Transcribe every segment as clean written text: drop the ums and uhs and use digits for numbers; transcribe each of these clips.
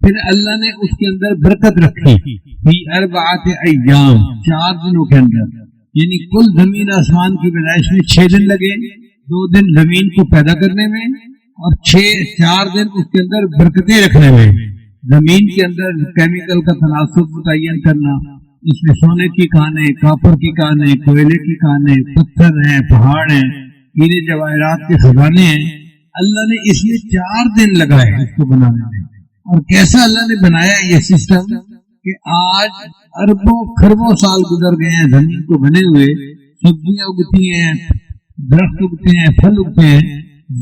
پھر اللہ نے اس کے اندر برکت رکھی فی اربعۃ ایام، 4 دنوں کے اندر، یعنی کل زمین آسمان کی پیدائش میں 6 دن لگے، 2 دن زمین کو پیدا کرنے میں اور 4 دن اس کے اندر برکتیں رکھنے میں۔ زمین کے اندر کیمیکل کا تناسب متعین کرنا، اس میں سونے کی کانیں، کاپر کی کانیں، کوئلے کی کانیں، پتھر ہیں، پہاڑ ہیں، ہیرے جواہرات کے خزانے ہیں، اللہ نے اس میں 4 دن لگائے اس کو بنانے میں۔ اور کیسا اللہ نے بنایا یہ سسٹم کہ آج اربوں خربوں سال گزر گئے ہیں زمین کو بنے ہوئے، سبزیاں اگتی ہیں، درخت اگتے ہیں، پھل اگتے ہیں،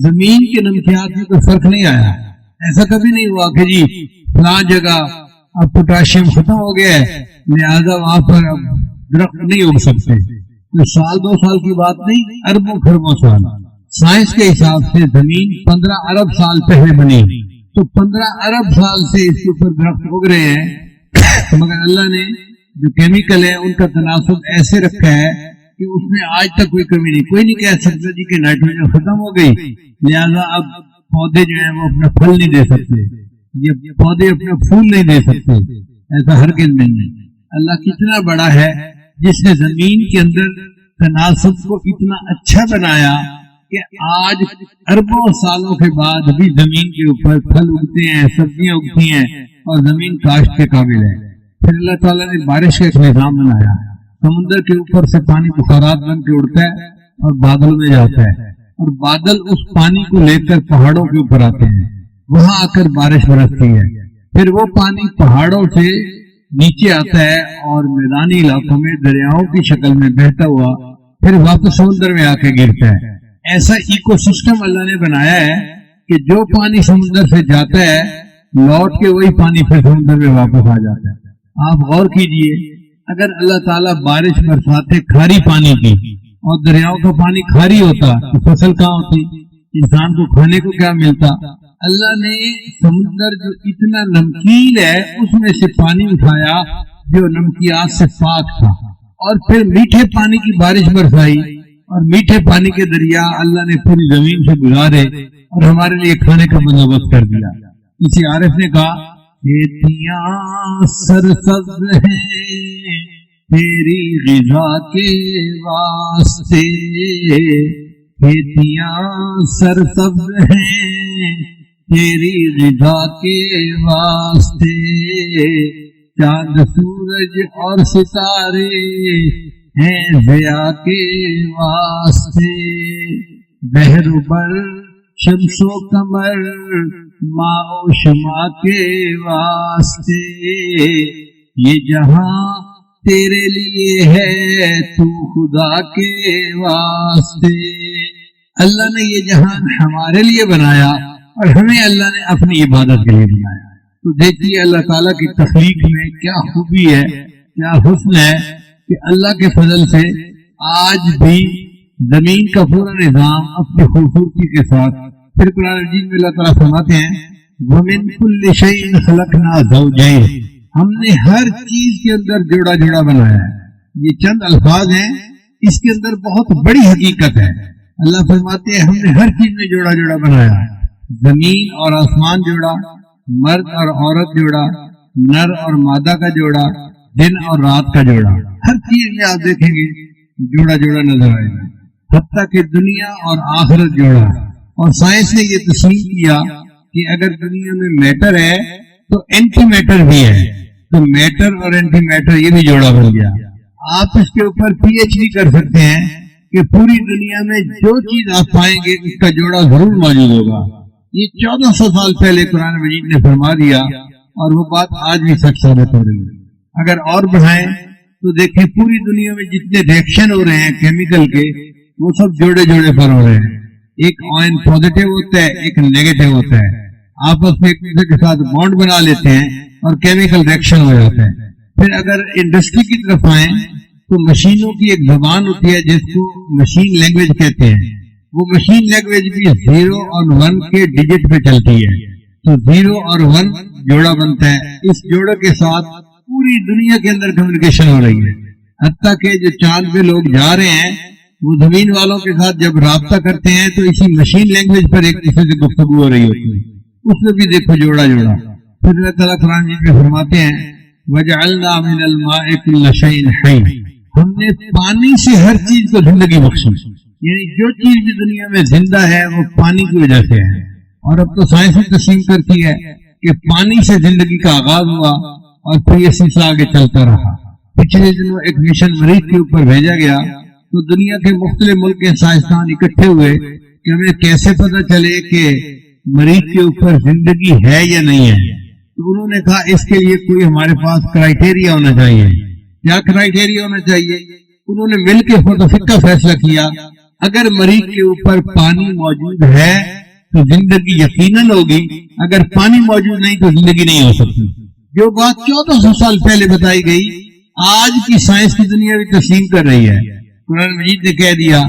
زمین کے نمکیات میں کوئی فرق نہیں آیا۔ ایسا کبھی نہیں ہوا کہ جی فلاں جگہ اب پوٹاشیم ختم ہو گیا ہے لہذا وہاں پر اب درخت نہیں اگ سکتے۔ کوئی 1-2 سال کی بات نہیں، اربوں خربوں سال۔ سائنس کے حساب سے زمین 15 ارب سال پہلے بنی، تو 15 ارب سال سے اس کے اوپر درخت اگ رہے ہیں، مگر اللہ نے جو کیمیکل ہے ان کا تناسب ایسے رکھا ہے کہ اس میں آج تک کوئی کمی نہیں۔ کوئی نہیں کہہ سکتا جی کہ نائٹروجن ختم ہو گئی لہذا اب پودے جو ہیں وہ اپنا پھل نہیں دے سکتے، یہ پودے اپنا پھول نہیں دے سکتے، ایسا ہرگز نہیں ہے۔ اللہ کتنا بڑا ہے جس نے زمین کے اندر تناسب کو اتنا اچھا بنایا کہ آج اربوں سالوں کے بعد بھی زمین کے اوپر پھل اگتے ہیں، سبزیاں اگتی ہیں اور زمین کاشت کے قابل ہے۔ پھر اللہ تعالیٰ نے بارش کا ایک نظام بنایا، سمندر کے اوپر سے پانی بخارات بن کے اڑتا ہے اور بادل میں جاتا ہے، اور بادل اس پانی کو لے کر پہاڑوں کے اوپر آتے ہیں، وہاں آ کر بارش برستی ہے، پھر وہ پانی پہاڑوں سے نیچے آتا ہے اور میدانی علاقوں میں دریاؤں کی شکل میں بہتا ہوا پھر واپس سمندر میں آ کے گرتا ہے۔ ایسا ایکو سسٹم اللہ نے بنایا ہے کہ جو پانی سمندر سے جاتا ہے لوٹ کے وہی پانی پھر سمندر میں واپس آ جاتا ہے۔ آپ غور کیجئے، اگر اللہ تعالیٰ بارش برساتے کھاری پانی کی اور دریاؤں کا پانی کھاری ہوتا تو فصل کہاں ہوتی، انسان کو کھانے کو کیا ملتا؟ اللہ نے سمندر جو اتنا نمکین ہے اس میں سے پانی اٹھایا جو نمکیات سے پاک تھا، اور پھر میٹھے پانی کی بارش برسائی، اور میٹھے پانی کے دریا اللہ نے پوری زمین سے گزارے اور ہمارے لیے کھانے کا بندوبست کر دیا۔ کسی عارف نے کہا کھیتیاں سرسبز ہیں تیری غذا کے واسطے، کھیتیاں سرسبز ہیں تیری غذا کے واسطے، چاند سورج اور ستارے ہیں ضیاء کے واسطے، بحر و بر شمس و قمر ماء و شمع کے واسطے، یہ جہاں تیرے لیے ہے تو خدا کے واسطے۔ اللہ نے یہ جہان ہمارے لیے بنایا اور ہمیں اللہ نے اپنی عبادت کے لیے بنایا۔ تو دیکھیے اللہ تعالیٰ کی تخلیق میں کیا خوبی ہے، کیا حسن ہے کہ اللہ کے فضل سے آج بھی زمین کا پورا نظام اپنی خوبصورتی کے ساتھ، پھر قرآن مجید میں اللہ تعالیٰ فرماتے ہیں وَمِن كُلِّ شَيْءٍ خَلَقْنَا زَوْجَيْنِ، ہم نے ہر چیز کے اندر جوڑا جوڑا بنایا ہے۔ یہ چند الفاظ ہیں، اس کے اندر بہت بڑی حقیقت ہے۔ اللہ فرماتے ہیں ہم نے ہر چیز میں جوڑا جوڑا بنایا، زمین اور آسمان جوڑا، مرد اور عورت جوڑا، نر اور مادہ کا جوڑا، دن اور رات کا جوڑا، ہر چیز میں آپ دیکھیں گے جوڑا جوڑا نظر آئے گا، حتیٰ کہ دنیا اور آخرت جوڑا۔ اور سائنس نے یہ تسلیم کیا کہ اگر دنیا میں میٹر ہے تو اینٹی میٹر بھی ہے، تو میٹر اور اینٹی میٹر یہ بھی جوڑا بن گیا۔ آپ اس کے اوپر پی ایچ ڈی کر سکتے ہیں کہ پوری دنیا میں جو چیز آپ پائیں گے اس کا جوڑا ضرور موجود ہوگا۔ یہ 1400 سال پہلے قرآن مجید نے فرما دیا اور وہ بات آج بھی سچ ثابت ہو رہی ہے۔ اگر اور بڑھائیں تو دیکھیں پوری دنیا میں جتنے ریئیکشن ہو رہے ہیں کیمیکل کے وہ سب جوڑے جوڑے پر ہو رہے ہیں۔ ایک آئن پازیٹیو ہوتا ہے، ایک نیگیٹو ہوتا ہے، آپس میں ایک دوسرے کے ساتھ بانڈ بنا لیتے ہیں اور کیمیکل ریئیکشن ہو جاتا ہے۔ پھر اگر انڈسٹری کی طرف آئیں تو مشینوں کی ایک زبان ہوتی ہے جس کو مشین لینگویج کہتے ہیں، وہ مشین لینگویج بھی 0 اور 1 کے ڈیجٹ پہ چلتی ہے، تو 0 اور 1 جوڑا بنتا ہے، اس جوڑے کے ساتھ پوری دنیا کے اندر کمیونیکیشن ہو رہی ہے۔ حتیٰ کہ جو چاند پہ لوگ جا رہے ہیں وہ زمین والوں کے ساتھ جب رابطہ کرتے ہیں تو اسی مشین لینگویج پر ایک دوسرے سے گفتگو ہو رہی ہوتی ہے، اس میں بھی دیکھو جوڑا جوڑا۔ پھر اللہ تعالیٰ قرآن مجید میں فرماتے ہیں وَجَعَلْنَا مِنَ الْمَاءِ كُلَّ شَيْءٍ حَيٍّ، ہم نے پانی سے ہر چیز کو زندگی بخشی، یعنی جو چیز بھی دنیا میں زندہ ہے وہ پانی کی وجہ سے ہے۔ اور اب تو سائنس بھی تسلیم کرتی ہے کہ پانی سے زندگی کا آغاز ہوا اور پھر یہ سلسلہ آگے چلتا رہا۔ پچھلے دنوں ایک مشن مریخ کے اوپر بھیجا گیا تو دنیا کے مختلف ملک کے سائنسدان اکٹھے ہوئے کہ ہمیں کیسے پتہ چلے کہ مریخ کے اوپر زندگی ہے یا نہیں ہے۔ تو انہوں نے کہا اس کے لیے کوئی ہمارے پاس کرائٹیریا ہونا چاہیے۔ کیا کرائٹیریا ہونا چاہیے؟ انہوں نے مل کے متفق کا فیصلہ کیا اگر مریخ کے اوپر پانی موجود ہے تو زندگی یقیناً ہوگی، اگر پانی موجود نہیں تو زندگی نہیں ہو سکتی۔ جو بات 1400 سال پہلے بتائی گئی آج کی سائنس کی دنیا بھی تسلیم کر رہی ہے۔ قرآن مجید نے کہہ دیا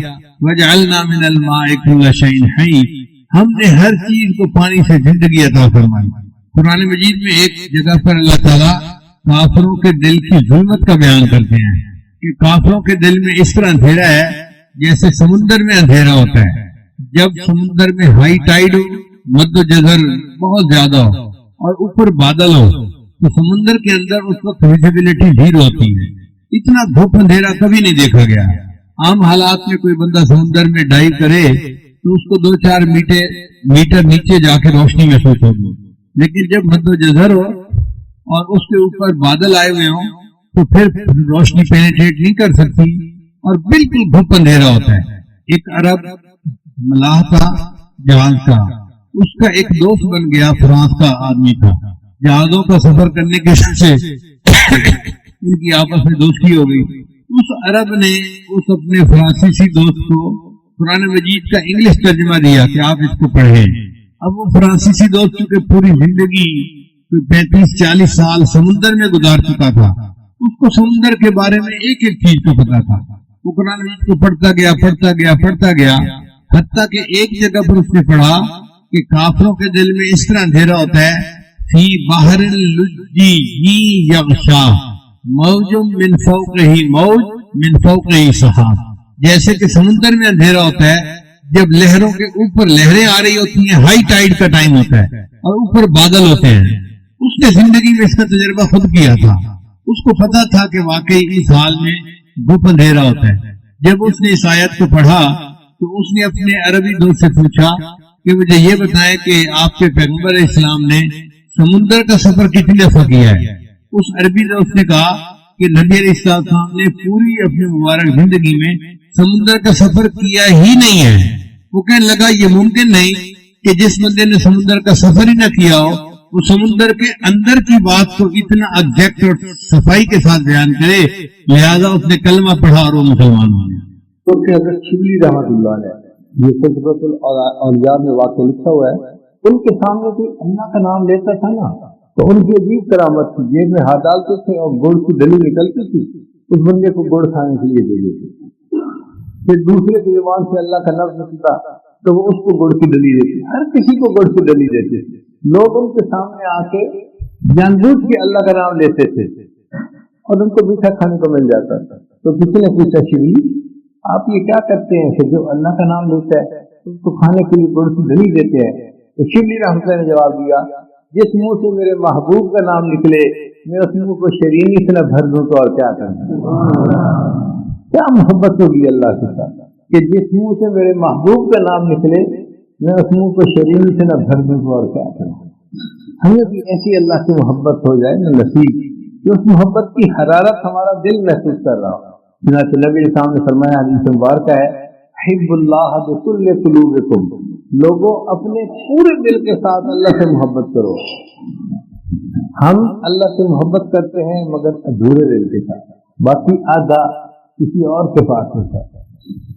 وَجَعَلْنَا مِنَ الْمَاءِ كُلَّ شَيْءٍ حَيٍّ، ہم نے ہر چیز کو پانی سے زندگی عطا فرمائی۔ قرآن مجید میں ایک جگہ پر اللہ تعالیٰ کافروں کے دل کی ظلمت کا بیان کرتے ہیں کہ کافروں کے دل میں اس طرح اندھیرا ہے جیسے سمندر میں اندھیرا ہوتا ہے۔ جب سمندر میں ہائی ٹائیڈ ہو، مد و جزر بہت زیادہ ہو اور اوپر بادل ہو تو سمندر کے اندر اس وقت ویزیبلٹی زیرو ہوتی ہے۔ اتنا دھوپ اندھیرا کبھی نہیں دیکھا گیا۔ عام حالات میں کوئی بندہ سمندر میں ڈائیو کرے تو اس کو 2-4 میٹر نیچے جا کے روشنی محسوس ہوگی، لیکن جب مد و جزر ہو اور اس کے اوپر بادل آئے ہوئے ہوں تو پھر روشنی پینیٹریٹ نہیں کر سکتی اور بالکل دھوپ اندھیرا ہوتا ہے۔ ایک عرب ملاح تھا جہاز کا، اس کا ایک دوست بن گیا، فرانس کا آدمی تھا۔ جہازوں کا سفر کرنے کے سے ان کی آپس میں دوستی ہو گئی۔ اس عرب نے اس اپنے فرانسیسی دوست کو قرآن مجید کا انگلش ترجمہ دیا کہ آپ اس کو پڑھیں۔ اب وہ فرانسیسی دوست چونکہ پوری زندگی 35-40 سال سمندر میں گزار چکا تھا، اس کو سمندر کے بارے میں ایک ایک چیز کو پتا تھا۔ وہ قرآن مجید کو پڑھتا گیا حتیٰ کہ ایک جگہ پر اس نے پڑھا کہ کافروں کے دل میں اس طرح اندھیرا ہوتا ہے فی بحر اللجی یغشا موج من فوقہ موج من فوقہ سحاب، جیسے کہ سمندر میں اندھیرا ہوتا ہے جب لہروں کے اوپر لہریں آ رہی ہوتی ہیں، ہائی ٹائیڈ کا ٹائم ہوتا ہے اور اوپر بادل ہوتے ہیں۔ اس نے زندگی میں اس کا تجربہ خود کیا تھا، اس کو پتا تھا کہ واقعی اس حال میں دھوپ اندھیرا ہوتا ہے۔ جب اس نے اس آیت کو پڑھا تو اس نے اپنے عربی دوست سے پوچھا کہ مجھے یہ بتائیں کہ آپ کے پیغمبر اسلام نے سمندر کا سفر کتنی دفعہ کیا ہے؟ اس عربی دوست نے کہا کہ نبی علیہ السلام نے پوری اپنی مبارک زندگی میں سمندر کا سفر کیا ہی نہیں ہے۔ وہ کہنے لگا یہ ممکن نہیں کہ جس بندے نے سمندر کا سفر ہی نہ کیا ہو وہ سمندر کے اندر کی بات کو اتنا ایگزیکٹ اور صفائی کے ساتھ بیان کرے، لہذا اس نے کلمہ پڑھا اور وہ مسلمان ہو گیا۔ تو حضرت شبلی رحمۃ اللہ علیہ یہ سلسلۃ الاولیاء میں واقع لکھا ہوا ہے، ان کے سامنے کوئی اللہ کا نام لیتا تھا نا تو ان کی عجیب کرامت تھی، جیب میں ہاتھ ڈالتے تھے اور گڑ کی ڈلی نکلتی تھی، اس بندے کو گڑ کھانے کے لیے دے دیتے۔ پھر دوسرے کی زبان سے اللہ کا لفظ نکلتا تو وہ اس کو گڑ کی ڈلی دیتے، ہر کسی کو گڑ کی ڈلی دیتے تھے۔ لوگ ان کے سامنے آ کے جان بوجھ کے اللہ کا نام لیتے تھے اور ان کو میٹھا کھانے کو مل جاتا تھا۔ تو کسی نے پوچھا شبلی آپ یہ کیا کرتے ہیں کہ جو اللہ کا نام لیتا ہے اس کو کھانے کے لیے گڑ کی ڈلی دیتے ہیں؟ تو شبلی رحمۃ اللہ نے جواب دیا جس منہ سے میرے محبوب کا نام نکلے میں اس منہ کو شرینی سے نہ بھر دوں تو اور کیا کروں؟ کیا محبت ہوگی اللہ کے ساتھ کہ جس منہ سے میرے محبوب کا نام نکلے میں اس منہ کو شرینی سے نہ بھر دوں تو اور کیا کروں؟ ہمیں بھی ایسی اللہ کی محبت ہو جائے نہ نصیب کہ اس محبت کی حرارت ہمارا دل محسوس کر رہا ہو۔ چنانچہ نبی علیہ السلام نے فرمایا حدیث مبارکہ ہے حب اللہ بکل قلوبکم، لوگوں اپنے پورے دل کے ساتھ اللہ سے محبت کرو۔ ہم اللہ سے محبت کرتے ہیں مگر ادھورے دل کے ساتھ، باقی آدھا کسی اور کے پاس ہوتا ہے۔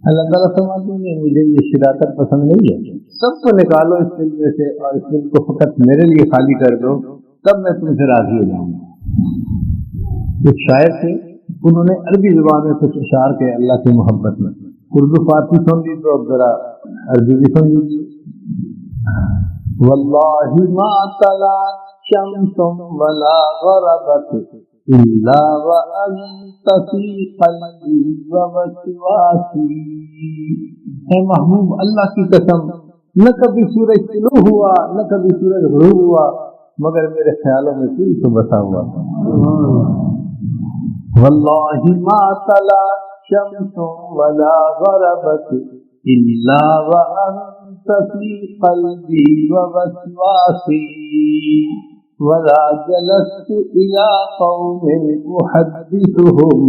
اللہ تعالیٰ فرماتے ہیں مجھے یہ شراکت پسند نہیں ہے، سب کو نکالو اس دل میں سے اور اس دل کو فقط میرے لیے خالی کر دو، تب میں تم سے راضی ہو جاؤں گا۔ ایک شاعر تھے، انہوں نے عربی زبان میں کچھ اشعار کے اللہ کی محبت میں، اردو فارسی سن لی تو اب ذرا عربی بھی سن لیجیے۔ واللہ ما طلعت شمس ولا غربت الا وانت فی قلبی ووسواسی، اے محبوب اللہ کی قسم نہ کبھی سورج طلوع ہوا نہ کبھی سورج غروب ہوا مگر میرے خیالوں میں کوئی تو بسا ہوا تھا. واللہ ما طلع شمس ولا غربت الا وانت فی قلبی ووسواسی ولا جلست الى قوم احدثهم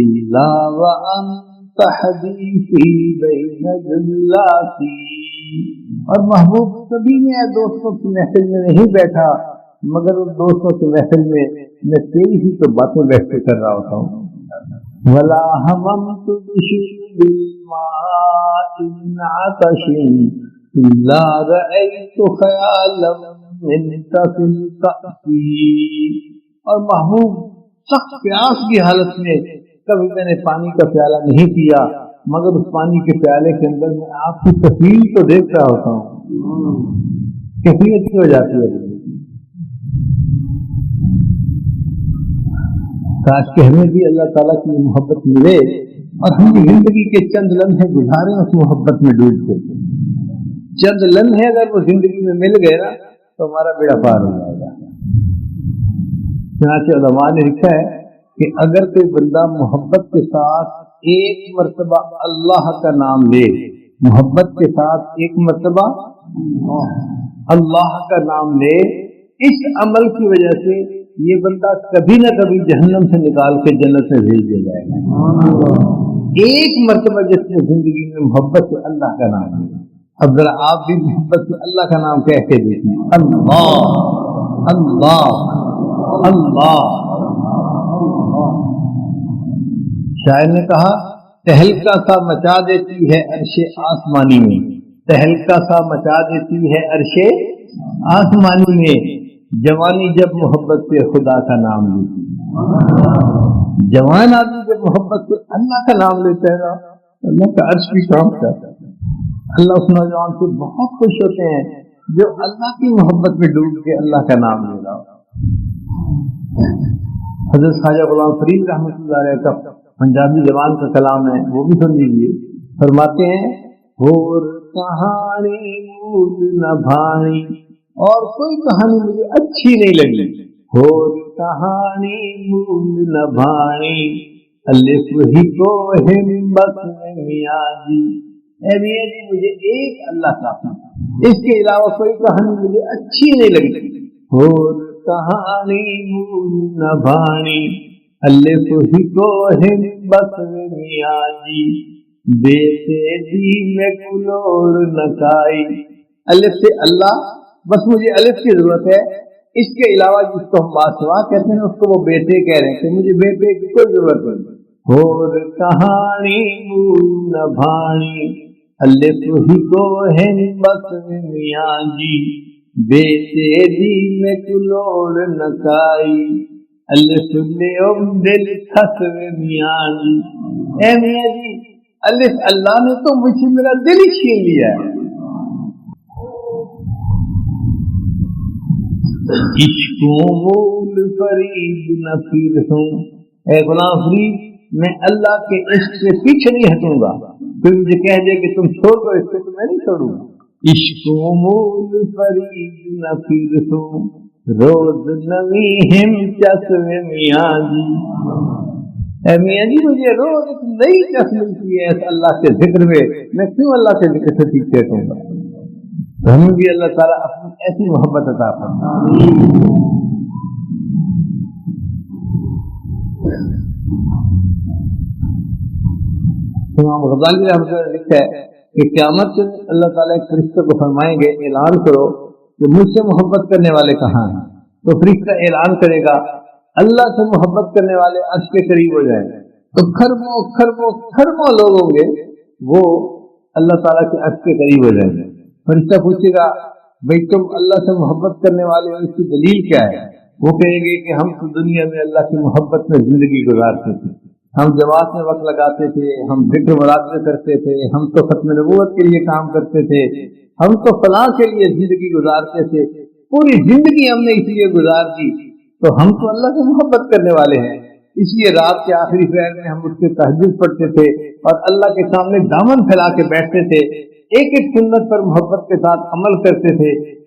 الا وانت حدیثی بین جلاسی. اور محبوب کبھی میں دوستوں کی محفل میں نہیں بیٹھا مگر ان دوستوں کی محفل میں تیری ہی تو باتیں بیٹھ کے کر رہا ہوتا ہوں. ولا هممت بشرب الماء من عطش الا رأيت خیالا منك في الكأس. اور محبوب سخت پیاس کی حالت میں کبھی میں نے پانی کا پیالہ نہیں پیا مگر اس پانی کے پیالے کے اندر میں آپ کی تصویر تو دیکھ رہا ہوتا ہوں. کتنی اچھی ہو جاتی ہے. کاش کہ ہمیں بھی اللہ تعالیٰ کی محبت ملے اور ہم زندگی کے چند لمحے گزارے اس محبت میں ڈوب کے. چند لمحے اگر وہ زندگی میں مل گئے نا تو ہمارا بیڑا پار ہو جائے گا. چنانچہ علماء نے لکھا ہے کہ اگر کوئی بندہ محبت کے ساتھ ایک مرتبہ اللہ کا نام لے, محبت کے ساتھ ایک مرتبہ اللہ کا نام لے, اس عمل کی وجہ سے یہ بندہ کبھی نہ کبھی جہنم سے نکال کے جنت میں بھیج دیا جائے گا. ایک مرتبہ جس نے زندگی میں محبت سے اللہ کا نام لیا. اب ذرا آپ بھی محبت سے اللہ کا نام کہہ کے دیکھیں, اللہ اللہ اللہ. شاعر نے کہا تہلکا سا مچا دیتی ہے عرش آسمانی میں, تہلکا سا مچا دیتی ہے عرش آسمانی میں, جوانی جب محبت سے خدا کا نام لیتی. جوان آدمی جب محبت سے اللہ کا نام لیتا ہے نا اللہ کا عرش بھی کام کرتا ہے. اللہ اس نوجوان سے بہت خوش ہوتے ہیں جو اللہ کی محبت میں ڈوب کے اللہ کا نام لے رہا. حضرت خواجہ غلام فرید رحمۃ اللہ علیہ کا پنجابی زبان کا کلام ہے, وہ بھی سن لیجیے. فرماتے ہیں اور کہانی مول نہ بھانی, اور کوئی کہانی مجھے اچھی نہیں لگی. اور کہانی مول نہ بھانی الف ہی کو ہمت میاں جی. اے میاں جی مجھے ایک اللہ کافی, اس کے علاوہ کوئی کہانی مجھے اچھی نہیں لگی. اور کہانی مول نہ بھانی الف ہی کو ہمت میاں جی, بیتے دی میں کلوڑ نکائی. الف سے اللہ, بس مجھے الف کی ضرورت ہے, اس کے علاوہ جس کو ہم باسوا کہتے ہیں اس کو وہ بیٹے کہہ رہے ہیں, مجھے بیٹے کی کوئی ضرورت نہیں. اور کہانی نہ بھانی الف ہی کو ہے بس میاں جی, بیٹے دی میں کلوڑ نکائی الف لے دل خس میاں جی. اے میاں جی الف اللہ نے تو مجھ سے میرا دل ہی چھین لیا ہے. عشق مول فرید نہ پھر ہوں, اے غلام فرید میں اللہ کے عشق سے پیچھے نہیں ہٹوں گا, پھر مجھے کہہ دے کہ تم چھوڑ دو اس سے تو میں نہیں چھوڑوں گا. عشق مول فرید نہ پھر ہوں روز نوی ہم چس میاں جی. اے میاں جی مجھے روز ایک نئی چس ملتی ہے اللہ کے ذکر میں کیوں اللہ کے ذکر سے پیچھے ہٹوں گا. ہمیں بھی اللہ تعالیٰ اپنی ایسی محبت عطا فرمائے. امام غزالی رحمۃ اللہ نے لکھا ہے کہ قیامت کے اللہ تعالیٰ ایک فرشتے کو فرمائیں گے اعلان کرو کہ مجھ سے محبت کرنے والے کہاں ہیں. تو فرشتہ اعلان کرے گا اللہ سے محبت کرنے والے عرش کے قریب ہو جائیں. تو خربوں خربوں خربوں لوگ ہوں گے وہ اللہ تعالیٰ کے عرش کے قریب ہو جائیں گے. فرشتہ پوچھے گا بھائی تم اللہ سے محبت کرنے والے ہو, اس کی دلیل کیا ہے؟ وہ کہیں گے کہ ہم تو دنیا میں اللہ کی محبت میں زندگی گزارتے تھے, ہم جماعت میں وقت لگاتے تھے, ہم ذکر مراقبے کرتے تھے, ہم تو ختم نبوت کے لیے کام کرتے تھے, ہم تو فلاں کے لیے زندگی گزارتے تھے, پوری زندگی ہم نے اس لیے گزار دی, تو ہم تو اللہ سے محبت کرنے والے ہیں. اس لیے رات کے آخری پہر میں ہم اس کے تہجد پڑھتے تھے اور اللہ کے سامنے دامن پھیلا کے بیٹھتے تھے, ایک ایک سنت پر محبت کے ساتھ عمل کرتے تھے,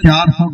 400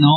9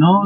9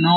9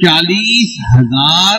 40,000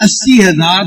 80,000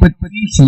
25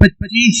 25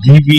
GB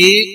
1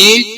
1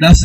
10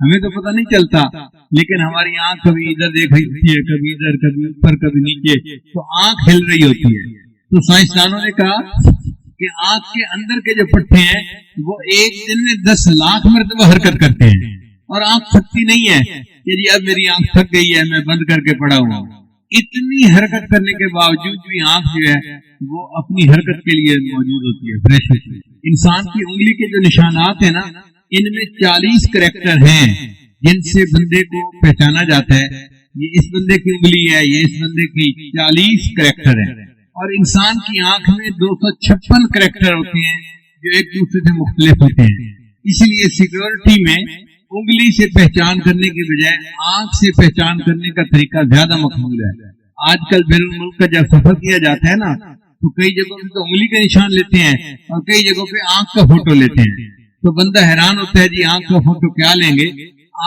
ہمیں تو پتہ نہیں چلتا، لیکن ہماری آنکھ کبھی ادھر دیکھ رہی ہوتی ہے، کبھی ادھر، کبھی اوپر، کبھی نیچے، تو آنکھ ہل رہی ہوتی ہے۔ تو سائنسدانوں نے کہا کہ آنکھ کے اندر کے جو پٹھے ہیں وہ ایک دن میں 10 لاکھ مرتبہ حرکت کرتے ہیں، اور آنکھ تھکتی نہیں ہے کہ جی اب میری آنکھ تھک گئی ہے میں بند کر کے پڑا ہوا ہوں۔ اتنی حرکت کرنے کے باوجود بھی آنکھ جو ہے وہ اپنی حرکت کے لیے موجود ہوتی ہے، فریش ہوتی ہے۔ انسان کی انگلی کے جو نشانات ہیں نا، ان میں 40 کریکٹر ہیں جن سے بندے کو پہچانا جاتا ہے، یہ اس بندے کی انگلی ہے، یہ اس بندے کی 40 کریکٹر ہیں۔ اور انسان کی آنکھ میں 256 کریکٹر ہوتے ہیں جو ایک دوسرے سے مختلف ہوتے ہیں۔ اس لیے سیکیورٹی میں انگلی سے پہچان کرنے کی بجائے آنکھ سے پہچان کرنے کا طریقہ زیادہ مقبول ہے۔ آج کل بیرون ملک کا جب سفر کیا جاتا ہے نا، تو کئی جگہوں پہ تو انگلی کا نشان لیتے ہیں اور کئی جگہوں پہ آنکھ کا فوٹو لیتے ہیں، تو بندہ حیران ہوتا ہے جی آنکھ کا فوٹو کیا لیں گے؟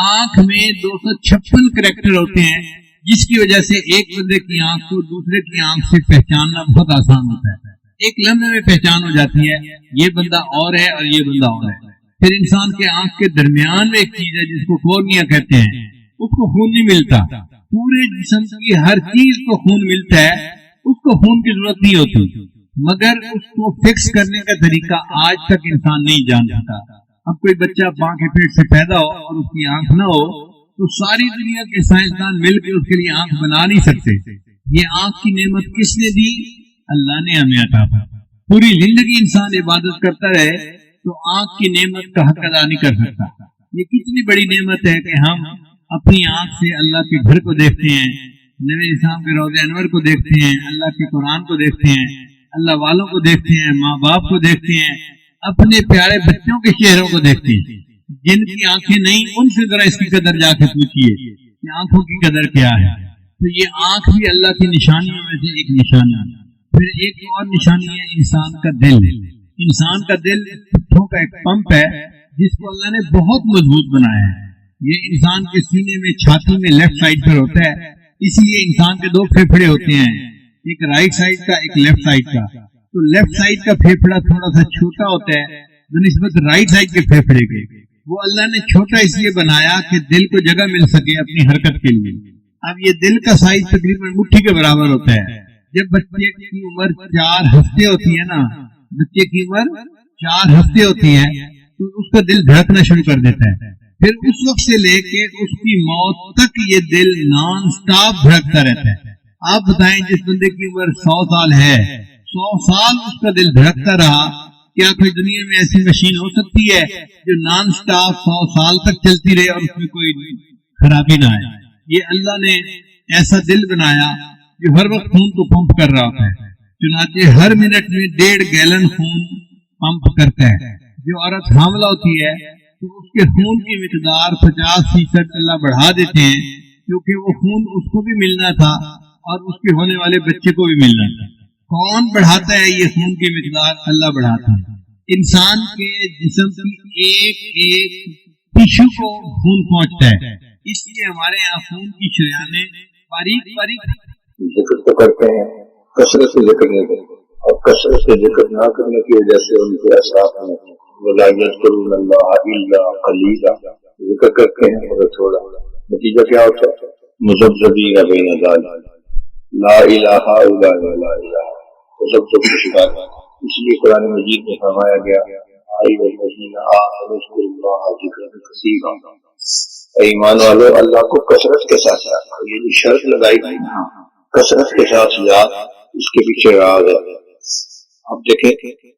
آنکھ میں 256 کریکٹر ہوتے ہیں، جس کی وجہ سے ایک بندے کی آنکھ کو دوسرے کی آنکھ سے پہچاننا بہت آسان ہوتا ہے۔ ایک لمحے میں پہچان ہو جاتی ہے یہ بندہ اور ہے اور یہ بندہ اور ہے۔ پھر انسان کے آنکھ کے درمیان میں ایک چیز ہے جس کو کورنیا کہتے ہیں، اس کو خون نہیں ملتا۔ پورے جسم کی ہر چیز کو خون ملتا ہے، اس کو خون کی ضرورت نہیں ہوتی، مگر اس کو فکس کرنے کا طریقہ آج تک انسان نہیں جان سکا۔ اب کوئی بچہ ماں کے پیٹ سے پیدا ہو اور اس کی آنکھ نہ ہو تو ساری دنیا کے سائنسدان مل کے اس کے لیے آنکھ بنا نہیں سکتے۔ یہ آنکھ کی نعمت کس نے دی؟ اللہ نے ہمیں عطا کی۔ پوری زندگی انسان عبادت کرتا رہے تو آنکھ کی نعمت کا حق ادا نہیں کر سکتا۔ یہ کتنی بڑی نعمت ہے کہ ہم اپنی آنکھ سے اللہ کے گھر کو دیکھتے ہیں، نبی اسلام کے روضہ انور کو دیکھتے ہیں، اللہ کے قرآن کو دیکھتے ہیں، اللہ والوں کو دیکھتے ہیں، ماں باپ کو دیکھتے ہیں، اپنے پیارے بچوں کے چہروں کو دیکھتے ہیں۔ جن کی آنکھیں نہیں ان سے ذرا اس کی قدر جا کے پوچھیے کہ آنکھوں کی قدر کیا ہے۔ تو یہ آنکھ بھی اللہ کی نشانیوں میں سے ایک نشانی ہے۔ پھر ایک اور نشانی ہے انسان کا دل۔ انسان کا دل پٹھوں کا ایک پمپ ہے جس کو اللہ نے بہت مضبوط بنایا ہے۔ یہ انسان کے سینے میں، چھاتی میں لیفٹ سائڈ پر ہوتا ہے، اس لیے انسان کے 2 پھیپھڑے ہوتے ہیں، ایک رائٹ سائڈ کا، ایک لیفٹ سائڈ کا۔ تو لیفٹ سائڈ کا پھیپھڑا تھوڑا سا چھوٹا ہوتا ہے بنسبت رائٹ سائڈ کے پھیپھڑے کے۔ وہ اللہ نے چھوٹا اس لیے بنایا کہ دل کو جگہ مل سکے اپنی حرکت کے لیے۔ اب یہ دل کا سائز تقریباً مٹھی کے برابر ہوتا ہے۔ جب بچے کی عمر 4 ہفتے ہوتی ہے نا، بچے کی عمر 4 ہفتے ہوتی ہے تو اس کا دل دھڑکنا شروع کر دیتا ہے۔ پھر اس وقت سے لے کے اس کی موت تک یہ دل نان سٹاپ دھڑکتا رہتا ہے۔ آپ بتائیں جس بندے کی عمر 100 سال ہے، 100 سال اس کا دل دھڑکتا رہا، کیا کوئی دنیا میں ایسی مشین ہو سکتی ہے جو نان سٹاپ 100 سال تک چلتی رہے اور اس میں کوئی خرابی نہ آئے؟ یہ اللہ نے ایسا دل بنایا جو ہر وقت خون کو پمپ کر رہا ہوتا ہے۔ چنانچہ ہر منٹ میں 1.5 گیلن خون پمپ کرتا ہے۔ جو عورت حاملہ ہوتی ہے تو اس کے خون کی مقدار 50% اللہ بڑھا دیتے ہیں، کیونکہ وہ خون اس کو بھی ملنا تھا اور اس کے ہونے والے بچے کو بھی ملنا تھا۔ کون بڑھاتا ہے یہ خون کی مقدار؟ اللہ بڑھاتا ہے۔ انسان کے جسم کی ایک ٹشو کو خون پہنچتا ہے، اس لیے ہمارے یہاں خون کی شریانیں باریک باریک ذکر تو کرتے ہیں، کثرت سے ذکر نہیں کرتے، اور کثرت سے ذکر نہ کرنے کی وجہ سے ان کے اثرات ہیں۔ وَلَا يَذْكُرُونَ اللَّهَ إِلَّا قَلِيلًا، ذکر کرتے ہیں مگر تھوڑا۔ نتیجہ کیا ہوتا ہے؟ مذبذبین بین ذلک لا الہ الا لا الہ، تذبذب کا شکار۔ اس لیے قرآن مجید میں فرمایا گیا الذین آمنوا اذکروا اللہ ذکرا کثیرا، اے ایمان والو اللہ کو کثرت کے ساتھ یاد۔ یہ جو شرط لگائی گئی نا کثرت کے ساتھ یاد، اس کے پیچھے راز ہے۔ اب دیکھیں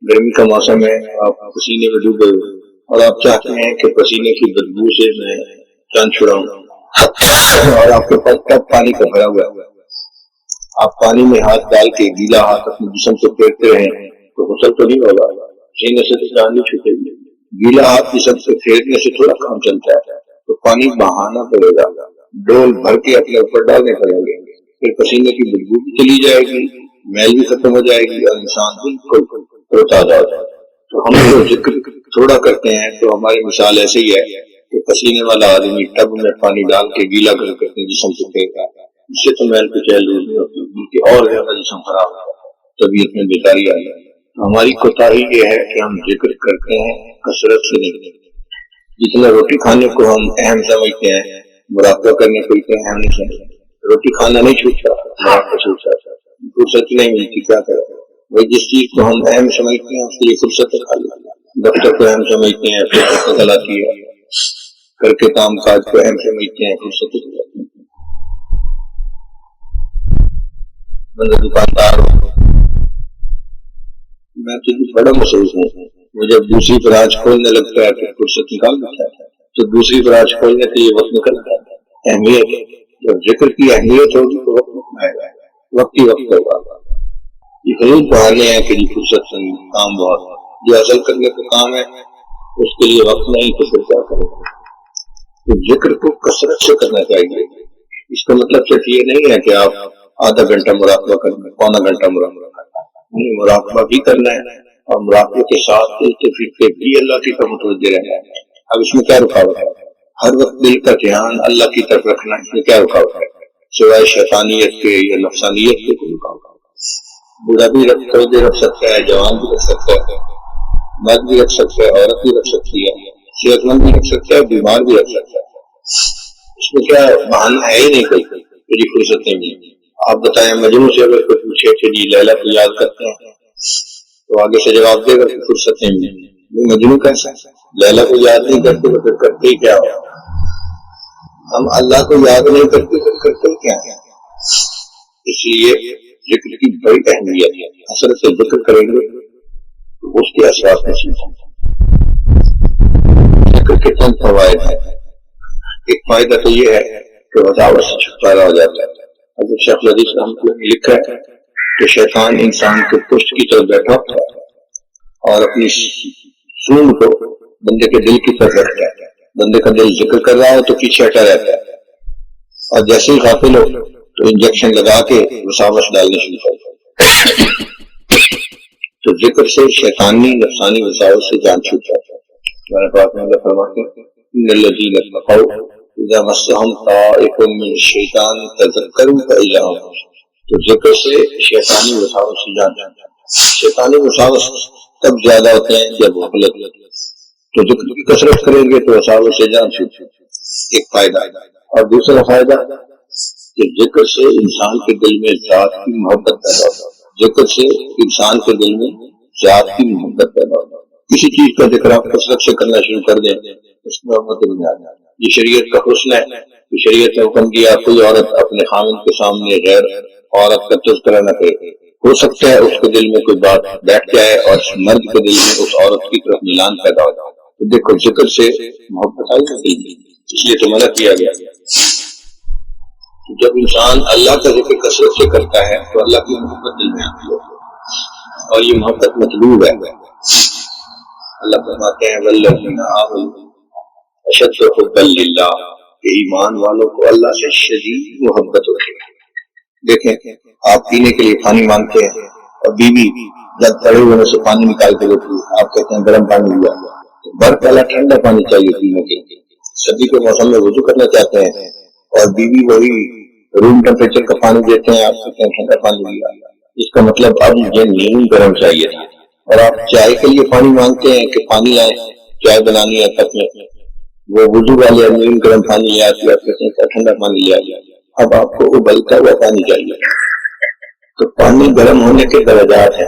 گرمی کا موسم ہے، آپ پسینے میں ڈوب گئے اور آپ چاہتے ہیں کہ پسینے کی بدبو سے میں جان چھڑاؤں، اور آپ کے پاس تب پانی کا بھرا ہوا ہے۔ آپ پانی میں ہاتھ ڈال کے گیلا ہاتھ اپنے جسم سے پھیرتے رہیں تو غسل تو نہیں ہوگا، سینے سے تو جان نہیں چھوٹے گی۔ گیلا ہاتھ جسم سے پھیرنے سے تھوڑا کام چلتا ہے، تو پانی بہانا پڑے گا، ڈول بھر کے اپنے اوپر ڈالنے پڑیں گے، پھر پسینے کی بدبو بھی چلی جائے گی، میل بھی ختم ہو جائے گی اور انسان بالکل تازہ ہو جائے گا۔ تو ہم جو ذکر تھوڑا کرتے ہیں تو ہماری مثال ایسے ہی ہے کہ پسینے والا آدمی ٹب میں پانی ڈال کے گیلا کر کے اپنے جسم سے پھینکتا ہے، اس سے تو میل کی چہل دور نہیں ہوتی بلکہ اور زیادہ جسم خراب ہوتا ہے، طبیعت میں بیکاری آئی۔ ہماری کوتاہی یہ ہے کہ ہم ذکر کرتے ہیں کثرت سے نہیں، جتنا روٹی کھانے کو ہم اہم سمجھتے ہیں مراقبہ کرنے کو اتنا اہم نہیں سمجھتے. روٹی کھانا نہیں چھوٹتا، مراقبہ چھوٹتا، فرصت نہیں ملتی، کیا کریں. وہی جس چیز کو ہم اہم سمجھتے ہیں اس کے لیے فرصت نکال لیتے ہیں. دفتر کو اہم سمجھتے ہیں فرصت نکل آتی ہے، گھر کے کام کاج کو اہم سمجھتے ہیں فرصت نکل آتی ہے. بندہ دکاندار ہو، میں تو بڑا مصروف ہوں، وہ جب دوسری برانچ کھولنے لگتا ہے تو فرصت نکال لیتا ہے، تو دوسری برانچ کھولنے کے لیے وقت نکلتا ہے. اہمیت ہے، جب ذکر کی اہمیت ہوگی تو وقت نہیں آئے گا، وقت ہی وقت ہوگا. یہ ضرور بہانے ہیں کہ فرصت سے کام بہت، جو اصل کرنے کا کام ہے اس کے لیے وقت نہیں تو پھر کیا کرے گا. تو ذکر کو کثرت سے کرنا چاہیے. اس کا مطلب صرف یہ نہیں ہے کہ آپ آدھا گھنٹہ مراقبہ کرنا ہے، پونا گھنٹہ مراقبہ کرنا ہے. مراقبہ بھی کرنا ہے اور مراقبے کے ساتھ پھر بھی اللہ کی طرف متوجہ رہنا ہے. اب اس میں کیا رکاوٹ ہے؟ ہر وقت دل کا دھیان اللہ کی طرف رکھنا، اس میں کیا رکاوٹ ہے؟ سوائے شیطانیت کے یا نفسانیت کے کوئی رکاوٹ ہے؟ بوڑھا بھی رکھ سکتا ہے، جوان بھی رکھ سکتا ہے، مرد بھی رکھ سکتا ہے، عورت بھی رکھ سکتی ہے، صحت مند بھی رکھ سکتا ہے، بیمار بھی رکھ سکتا ہے. اس میں کیا بہانہ ہے ہی نہیں کوئی، میری فرصت نہیں ملی. آپ بتائیں مجنوں سے اگر کوئی پوچھے کہ جی لیلا کو یاد کرتے ہیں تو آگے سے جواب دے گا کہ فرصت نہیں ملی. مجنوں کیسا لیلا کو یاد نہیں کرتے تو پھر کرتے ہی کیا ہو؟ ہم اللہ کو یاد نہیں کرتے پھر کرتے کیا ہے؟ اس لیے ذکر کی بڑی اہمیت ہے. اثر سے ذکر کریں گے تو اس کے اثرات نصیب ہوں. ذکر کے چند فوائد ہیں. ایک فائدہ تو یہ ہے کہ وضاوت سے چھٹکارا ہو جاتا ہے. حضرت شیخ الحدیث رحمۃ اللہ نے لکھا ہے کہ شیطان انسان کے پشت کی طرف بیٹھا ہوتا ہے اور اپنی سونڈ کو بندے کے دل کی طرف رکھتا ہے. بندے کا دل ذکر کر رہا ہو تو پیچھے ہٹا رہتا ہے، اور جیسے ہی غافل ہو تو انجیکشن لگا کے وساوس ڈالنے شروع کرتا ہے. تو ذکر سے شیطانی نفسانی وساوس سے جان چھوٹ جاتا ہے. ہمارے پاس میں اللہ فرماتے ہیں ان الذین اتقوا اذا مسهم طائف من الشیطان تذکروا فاذا هم. تو ذکر سے شیطانی وساوس سے جان جاتا ہے. شیطانی وساوس تب زیادہ ہوتے ہیں جب غفلت ہوتی ہے. تو ذکر کی کثرت کریں گے تو وساوس سے جان چھوٹ. ایک فائدہ. اور دوسرا فائدہ کہ ذکر سے انسان کے دل میں ذات کی محبت پیدا ہوتا ہے. ذکر سے انسان کے دل میں ذات کی محبت پیدا ہوتا ہے. کسی چیز کا ذکر آپ کثرت سے کرنا شروع کر دیں اس میں محبت بن جاتی ہے. یہ شریعت کا حسن ہے کہ شریعت نے حکم دیا کوئی عورت اپنے خامن کے سامنے غیر عورت کا تذکرہ نہ کرے. ہو سکتا ہے اس کے دل میں کوئی بات بیٹھ جائے اور اس مرد کے دل میں اس عورت کی طرف میلان پیدا ہو جائے. تو دیکھو ذکر سے محبت آئی نہ دل میں، اس لیے تو منع کیا گیا. جب انسان اللہ کا ذکر کثرت سے کرتا ہے تو اللہ کی محبت دل میں آتی ہے اور یہ محبت مطلوب ہے. اللہ فرماتے ہیں والذین آمنوا اشد حبا للہ، کہ ایمان والوں کو اللہ سے شدید محبت ہوتی ہے. دیکھیں آپ پینے کے لیے پانی مانگتے ہیں اور بیوی جب تڑے ہوئے میں سے پانی نکال کے دیتی ہے، آپ کہتے ہیں گرم پانی لیا، تو برف والا ٹھنڈا پانی چاہیے پینے کے لیے. سردی کے موسم میں وضو کرنا چاہتے ہیں اور بیوی وہی روم ٹیمپریچر کا پانی دیتے ہیں، آپ کہتے ہیں ٹھنڈا پانی لیا. اس کا مطلب اب یہ نہیں گرم چاہیے تھا. اور آپ چائے کے لیے پانی مانگتے ہیں کہ پانی لائیں، چائے بنانی ہے تک میں، وہ وضو والے نیم گرم پانی لے آتی ہے، آپ کہتے ہیں ٹھنڈا پانی لے آئیے. اب آپ کو ابلتا ہوا پانی چاہیے. تو پانی گرم ہونے کے درجات ہیں.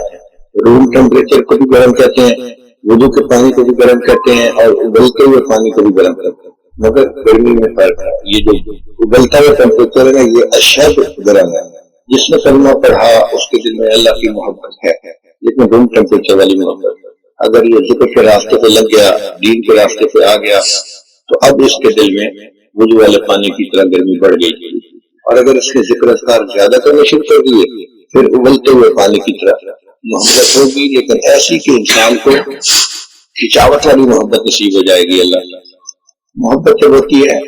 روم ٹیمپریچر کو بھی گرم کہتے ہیں، وضو کے پانی کو بھی گرم کہتے ہیں، اور ابلتے ہوئے پانی کو بھی گرم کہتے ہیں. مگر گرمی میں فرق ہے. یہ جو ابلتا ہوا ٹیمپریچر ہے یہ اشد گرم ہے. جس نے کلمہ پڑھا اس کے دل میں اللہ کی محبت ہے، لیکن روم ٹیمپریچر والی محبت. اگر یہ ذکر کے راستے پہ لگ گیا، دین کے راستے پہ آ گیا، تو اب اس کے دل میں وضو والے پانی کی طرح گرمی بڑھ گئی. اور اگر اس کے ذکر اذکار زیادہ کرنے شروع کر دیے پھر ابلتے ہوئے پانی کی طرح محبت ہوگی، لیکن ایسی کہ انسان کو کھچاوٹ والی محبت نصیب ہو جائے گی. اللہ محبت جب ہوتی ہے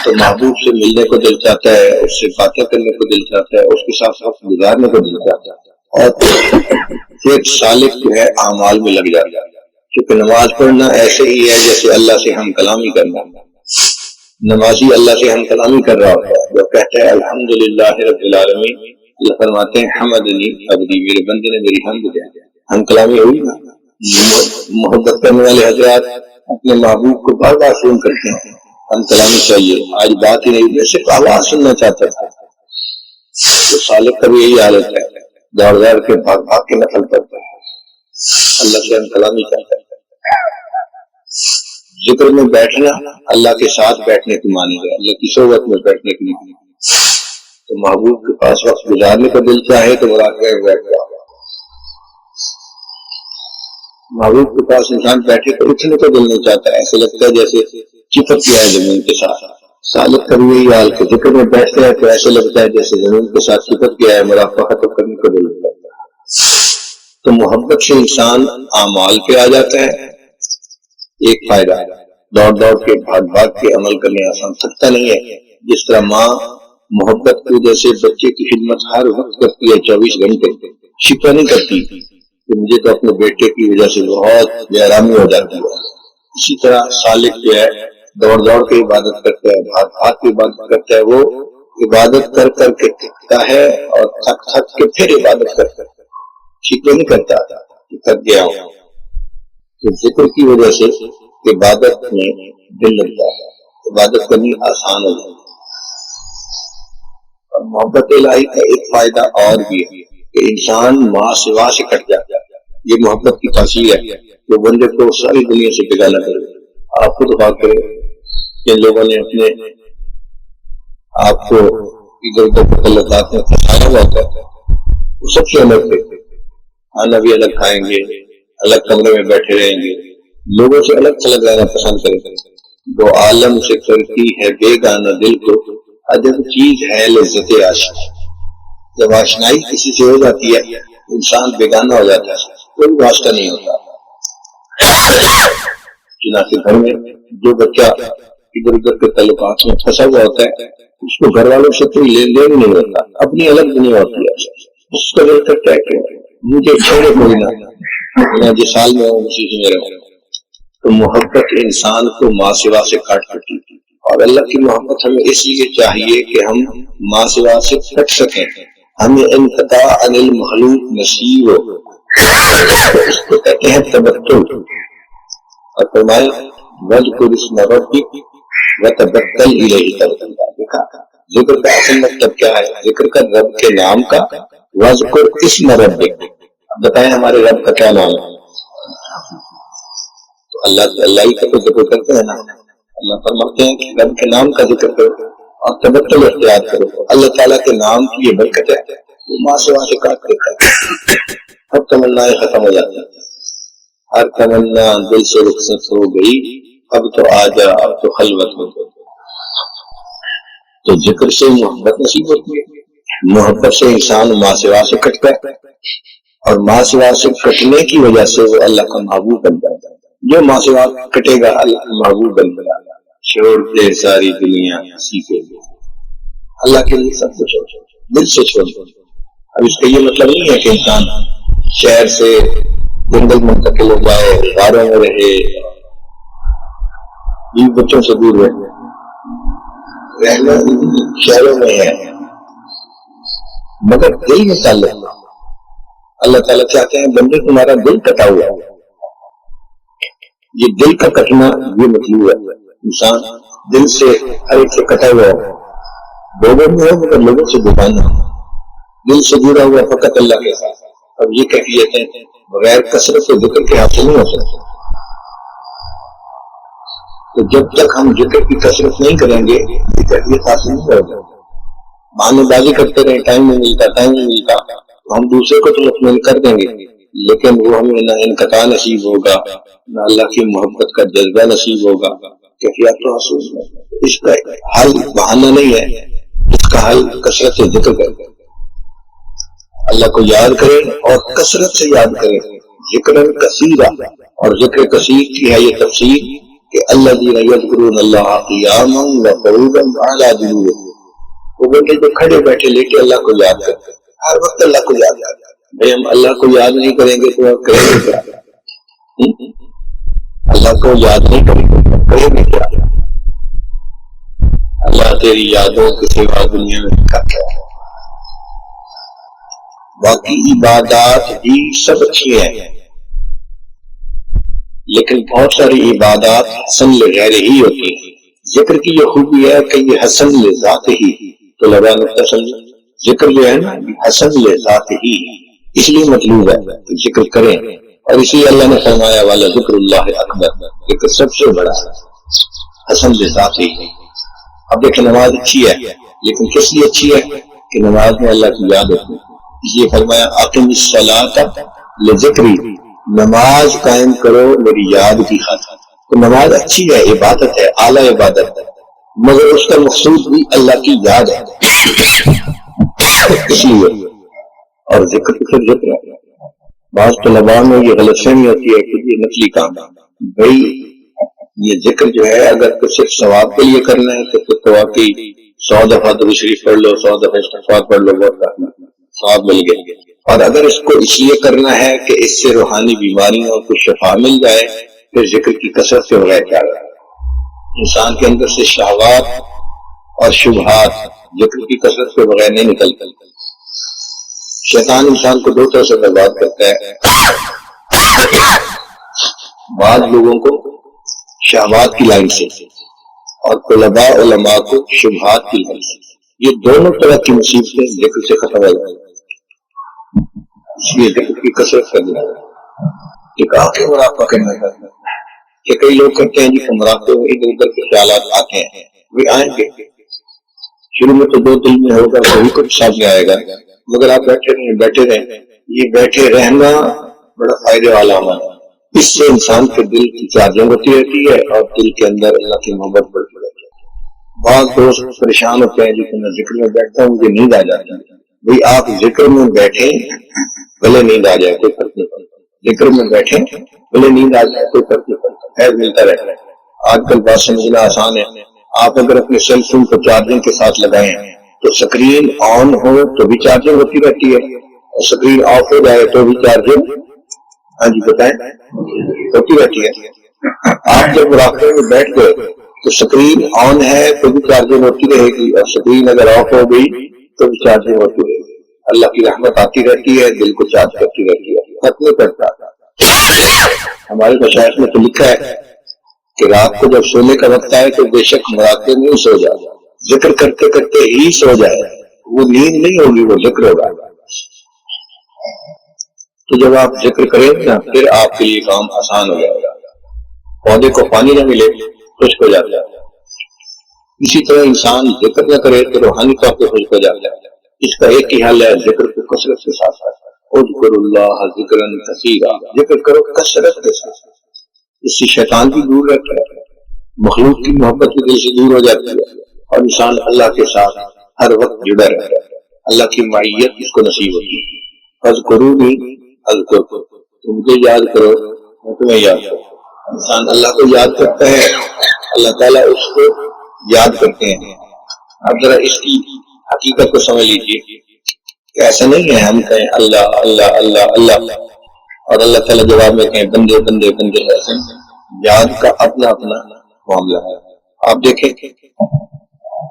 تو محبوب سے ملنے کو دل چاہتا ہے، اس سے باتیں کرنے کو دل چاہتا ہے، اس کے ساتھ وقت گزارنے کو دل چاہتا ہے، اور ایک سالک جو ہے اعمال میں لگ جاتا ہے. کیونکہ نماز پڑھنا ایسے ہی ہے جیسے اللہ سے ہم کلامی کرنا. نمازی اللہ سے ہم کلامی کر رہا ہوتا ہے. جب کہتا ہے الحمدللہ رب العالمین، اللہ فرماتے ہیں حمدنی عبدی، میرے بندے نے میری حمد کیا. ہم کلامی ہوئی نا. محبت کرنے والے حضرات اپنے محبوب کو بار بار فون کرتے ہیں ہم کلامی چاہیے، آج بات ہی نہیں، میں صرف آواز سننا چاہتا تھا. تو سالک کا بھی یہی حالت ہے، دوڑ دوڑ کے بھاگ بھاگ کے نفل کرتا ہے، اللہ سے ہم کلامی چاہتا ہے. ذکر میں بیٹھنا اللہ کے ساتھ بیٹھنے کی مانی ہے، اللہ کی صحبت میں بیٹھنے کی مانی ہے. تو محبوب کے پاس وقت گزارنے کا دل چاہے تو مراقبے میں بیٹھ جاؤ. محبوب کے پاس انسان بیٹھے تو اٹھنے کا دل نہیں چاہتا، ایسے لگتا ہے جیسے چپک گیا ہے زمین کے ساتھ. سالک کا بھی یہی حال کہ ذکر میں بیٹھتے ہیں تو ایسے لگتا ہے جیسے زمین کے ساتھ چپک گیا ہے، مراقبہ ختم کرنے کا دل نہیں چاہتا. تو محبت سے انسان اعمال پہ آ جاتا ہے. ایک فائدہ، دوڑ دوڑ کے بھاگ بھاگ کے عمل کرنے آسان سکتا نہیں ہے. جس طرح ماں محبت کی وجہ سے بچے کی خدمت ہر وقت کرتی ہے، 24 گھنٹے، شکوہ نہیں کرتی کہ مجھے تو اپنے بیٹے کی وجہ سے بہت بے آرامی ہو جاتی ہے. اسی طرح سالک جو ہے دوڑ دوڑ کے عبادت کرتا ہے، بھاگ بھاگ کے عبادت کرتا ہے. وہ عبادت کر کر کے تھکتا ہے اور تھک تھک کے پھر عبادت کرتا ہے، شکوہ نہیں کرتا کہ تھک گیا ہوں. تو ذکر کی وجہ سے عبادت میں دل لگتا ہے، عبادت کرنی آسان ہو جاتی ہے. اور محبت الہی کا ایک فائدہ اور بھی ہے کہ انسان ماں سوا سے کٹ جاتا ہے. یہ محبت کی تاثیر ہے جو بندے کو ساری دنیا سے بگانا کرے. آپ خود غور کریں کہ لوگوں نے اپنے آپ کو ادھر ادھر تعلقات میں پھنسایا ہوا ہوتا ہے. وہ سب سے الگ تھے، کھانا بھی الگ کھائیں گے، الگ کمرے میں بیٹھے رہیں گے، لوگوں سے الگ تھلگ رہنا پسند کریں گے. وہ عالم سے کرتی ہے بے گانا دل کو، عجب چیز ہے لذت عاشق. جب آشنائی کسی سے ہو جاتی ہے انسان بیگانہ ہو جاتا ہے، کوئی واسطہ نہیں ہوتا. چنانچہ گھر میں جو بچہ ادھر ادھر کے تعلقات میں پھنسا ہوا ہوتا ہے اس کو گھر والوں سے کوئی لین دین نہیں ہوتا، اپنی الگ دنیا ہوتی ہے. اس کا دل کرتا ہے کہ مجھے چھوڑے کوئی نہ، میں جس سال میں ہوں اسی میں رہوں. تو محبت انسان کو ماں سوا سے کاٹ کرتی ہے. اور اللہ کی محبت ہمیں اس لیے چاہیے کہ ہم ماں سوا سے کٹ سکیں. ہمیں انقطاع عن المخلوق نصیب ہو، اس کو کہتے ہیں تبتل. اور فرمایا وَاذْكُرِ اسْمَ رَبِّكَ وَتَبَتَّلْ إِلَيْهِ تَبْتِيلًا. دیکھا ذکر کا اصل مطلب کیا ہے؟ ذکر کا رب کے نام کا، وَاذْكُرِ اسْمَ رَبِّكَ. اب بتائیں ہمارے رب کا کیا نام ہے؟ تو اللہ ہی کا ذکر کرتے ہیں نا. اللہ فرماتے ہیں کہ رب کے نام کا ذکر کرو اور تبتل اختیار کرو. اللہ تعالیٰ کے نام کی یہ برکت ہے، وہ ماں سے وہاں سے کاٹ دیتا ہے، اب تمنائیں ختم ہو جاتی ہیں. ہر تمنا دل سے رخصت ہو گئی، اب تو آ جا، اب تو خلوت ہو گئی. تو ذکر سے محبت نصیب ہوتی ہے. محبت سے انسان ماں سوا سے کٹتا ہے اور ماں سوا سے کٹنے کی وجہ سے وہ اللہ کا محبوب بن جاتا ہے. جو ماں سوا کٹے گا اللہ کا محبوب بن جائے گا. چھوڑ دے ساری دنیا اسی کے لیے، اللہ کے لیے سب کچھ چھوڑ دل سے چھوڑ. اب اس کا یہ مطلب نہیں ہے کہ انسان شہر سے جنگل منتقل ہو جائے، غاروں میں رہے، بیوی بچوں سے دور رہے. رہنا شہروں میں ہے مگر دل میں تعلق. اللہ تعالیٰ چاہتے ہیں بندے تمہارا دل کٹا ہوا ہے. یہ دل کا کٹنا یہ مطلوب ہے. انسان دل سے ہر ایک سے کٹا ہوا ہے، لوگوں میں ہے مگر لوگوں سے دبانا، دل سے جڑا ہوا فقط اللہ کے ساتھ. اب یہ کیفیتیں بغیر کثرت و ذکر کے حاصل نہیں ہو سکتی. تو جب تک ہم ذکر کی کثرت نہیں کریں گے یہ کیفیت حاصل نہیں ہوگی. بہانے بازی کرتے رہے، ٹائم نہیں ملتا تو ہم دوسرے کو تو مطمئن کر دیں گے لیکن وہ ہمیں نہ انقطاع نصیب ہوگا، نہ اللہ کی محبت کا جذبہ نصیب ہوگا. کیفیت تو حاصل نہیں. اس کا حل بہانہ نہیں ہے، اس کا حل کثرت سے ذکر کریں. اللہ کو یاد کریں اور کثرت سے یاد کریں. ذکر کثیرہ، اور ذکر کثیر کی ہے یہ تفسیر کہ الذین یذکرون اللہ قیاما وقعودا وعلی جنوبہم. وہ بندے جو کھڑے بیٹھے لیٹے اللہ کو یاد کرتے ہیں، ہر وقت اللہ کو یاد کرتے ہیں. بھائی ہم اللہ کو یاد نہیں کریں گے تو کریں گے کیا؟ اللہ کو یاد نہیں کریں گے کریں گے کیا؟ اللہ تیری یادوں کے سوا دنیا میں کیا ہے؟ باقی عبادات بھی سب اچھی ہیں لیکن بہت ساری عبادات حسن لغیر ہی ہوتی ہیں. ذکر کی یہ خوبی ہے کہ یہ حسن لذات ہی، تو لگا نقطہ سمجھے، ذکر جو ہے نا حسن لذات ہی، اس لیے مطلوب ہے کہ ذکر کریں. اور اسی لیے اللہ نے فرمایا والا ذکر اللہ اکبر، ذکر سب سے بڑا ہے، حسن لذات ہی. اب دیکھیں نماز اچھی ہے، لیکن کس لیے اچھی ہے؟ کہ نماز میں اللہ کی یاد ہوتی ہے. اس لیے فرمایا اقم الصلاۃ لذکری، نماز قائم کرو میری یاد کی خاطر. تو نماز اچھی ہے، عبادت ہے، اعلیٰ عبادت ہے، مگر اس کا مقصود بھی اللہ کی یاد ہے. اس لیے اور ذکر پھر ذکر ہے. بعض طلباء میں یہ غلط فہمی ہوتی ہے کہ یہ نفلی کام ہے. بھائی یہ ذکر جو ہے اگر تو صرف ثواب کے لیے کرنا ہے تو پھر تو واقعی 100 دفعہ درود شریف پڑھ لو، 100 دفعہ استغفار پڑھ لو، بہت کافی ثواب مل گئے. اور اگر اس کو اس لیے کرنا ہے کہ اس سے روحانی بیماریوں کو شفا مل جائے، پھر ذکر کی کثرت سے بغیر کیا ہے. انسان کے اندر سے شہوات اور شبہات ذکر کی کثرت سے بغیر نہیں نکلتے. شیطان انسان کو 2 طرح سے برباد کرتا ہے. بعض لوگوں کو شہوات کی لائن سے اور طلباء علماء کو شبہات کی لائن سے. یہ دونوں طرح کی مصیبتیں ذکر سے ختم ہو جائیں. اس لیے ذکر کی کثرت کرنا ہے. ایک آنکھیں مراقبہ کرنا چاہتا ہے کہ کئی لوگ کرتے ہیں جی کہ مراقبے میں ادھر ادھر کے خیالات آتے ہیں، وہ آئیں گے. شروع میں تو 2 دل میں ہوگا، وہی کچھ سامنے آئے گا، مگر آپ بیٹھے رہیں. یہ بیٹھے رہنا بڑا فائدے والا عمل ہے. اس سے انسان کے دل کی چارجنگ ہوتی رہتی ہے اور دل کے اندر اللہ کی محبت بڑھتی رہتی ہے. بعض دوست پریشان ہوتے ہیں جی کہ میں ذکر میں بیٹھتا ہوں مجھے نیند آ جاتی ہے. بھائی آپ ذکر میں بیٹھیں بھلے نیند آ جائے کوئی فرق نہیں پڑتا. ذکر میں بیٹھیں بھلے نیند آ جائے کوئی فرق نہیں پڑتا، خیر ملتا رہتا ہے. آج کل بات سمجھنا آسان ہے. آپ اگر اپنے سیل فون کو چارجنگ کے ساتھ لگائیں تو سکرین آن ہو تو بھی چارجنگ ہوتی رہتی ہے، اور سکرین آف ہو جائے تو بھی چارجنگ ہاں جی بتائیں ہوتی رہتی ہے. آپ جب مراقبے میں بیٹھ گئے تو سکرین آن ہے تو بھی چارجنگ ہوتی رہے گی، اور سکرین اگر آف ہو گئی تو بھی چارجنگ ہوتی رہے گی. اللہ کی رحمت آتی رہتی ہے، دل کو چارج کرتی رہتی ہے، ختم نہیں کرتا. ہمارے مشائخ میں تو لکھا ہے کہ رات کو جب سونے کا وقت آئے تو بے شک مراقبے میں سو جائے، ذکر کرتے کرتے ہی سو جائے. وہ نیند نہیں ہوگی، وہ ذکر ہوگا. تو جب آپ ذکر کریں نا پھر آپ کے لیے کام آسان ہو جائے گا. پودے کو پانی نہ ملے خشک ہو جاتا ہے، اسی طرح انسان ذکر نہ کرے تو روحانی طور پہ خشک ہو جاتا ہے. اس کا ایک ہی حل ہے ذکر کو کثرت کے ساتھ ساتھ. اذکر اللہ ذکرا کثیرا، ذکر کرو کثرت کے ساتھ. اس سے شیطان بھی دور رہتا ہے، مخلوق کی محبت بھی دل سے دور ہو جاتی ہے، اور انسان اللہ کے ساتھ ہر وقت جڑا رہتا ہے. اللہ کی معیت اس کو نصیب ہوتی ہے. اذکرونی اذکرکم، تم مجھے یاد کرو میں تمہیں یاد کروں. انسان اللہ کو یاد کرتا ہے، اللہ تعالیٰ اس کو یاد کرتے ہیں. اب ذرا اس کی حقیقت کو سمجھ لیجیے کہ ایسا نہیں ہے ہم کہیں اللہ اللہ اللہ اللہ اور اللہ تعالیٰ جواب میں کہیں بندے بندے بندے. ایسے یاد کا اپنا اپنا معاملہ ہے. آپ دیکھیں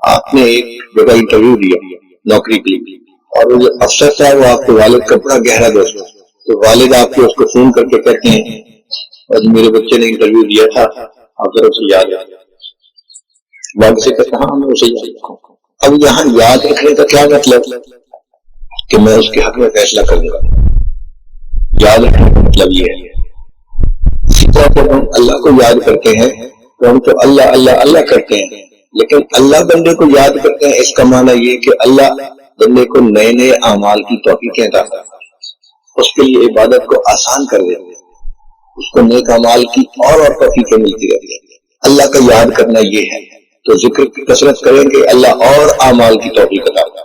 آپ نے ایک جگہ انٹرویو دیا نوکری کے لیے، اور وہ جو افسر تھا وہ آپ کے والد کا بڑا گہرا دوست ہے. تو والد آپ کو اس کو فون کر کے کہتے ہیں اور میرے بچے نے انٹرویو دیا تھا آپ ذرا اسے یاد رکھیں. والد سے کہتے ہاں میں اسے یاد رکھوں. اب یہاں یاد رکھنے کا کیا مطلب کہ میں اس کے حق میں فیصلہ کر دوں گا. یاد رکھنے کا مطلب یہ ہے. اسی طرح جب ہم اللہ کو یاد کرتے ہیں تو ہم تو اللہ اللہ اللہ کرتے ہیں، لیکن اللہ بندے کو یاد کرتے ہیں. اس کا معنی یہ کہ اللہ بندے کو نئے نئے اعمال کی توفیقیں عطا کرتا ہے، اس کے لیے عبادت کو آسان کر دیتے ہیں، اس کو نیک اعمال کی اور توفیقیں ملتی رہتی ہیں. اللہ کا یاد کرنا یہ ہے. تو ذکر کی کثرت کریں گے اللہ اور اعمال کی توفیق عطا کرے.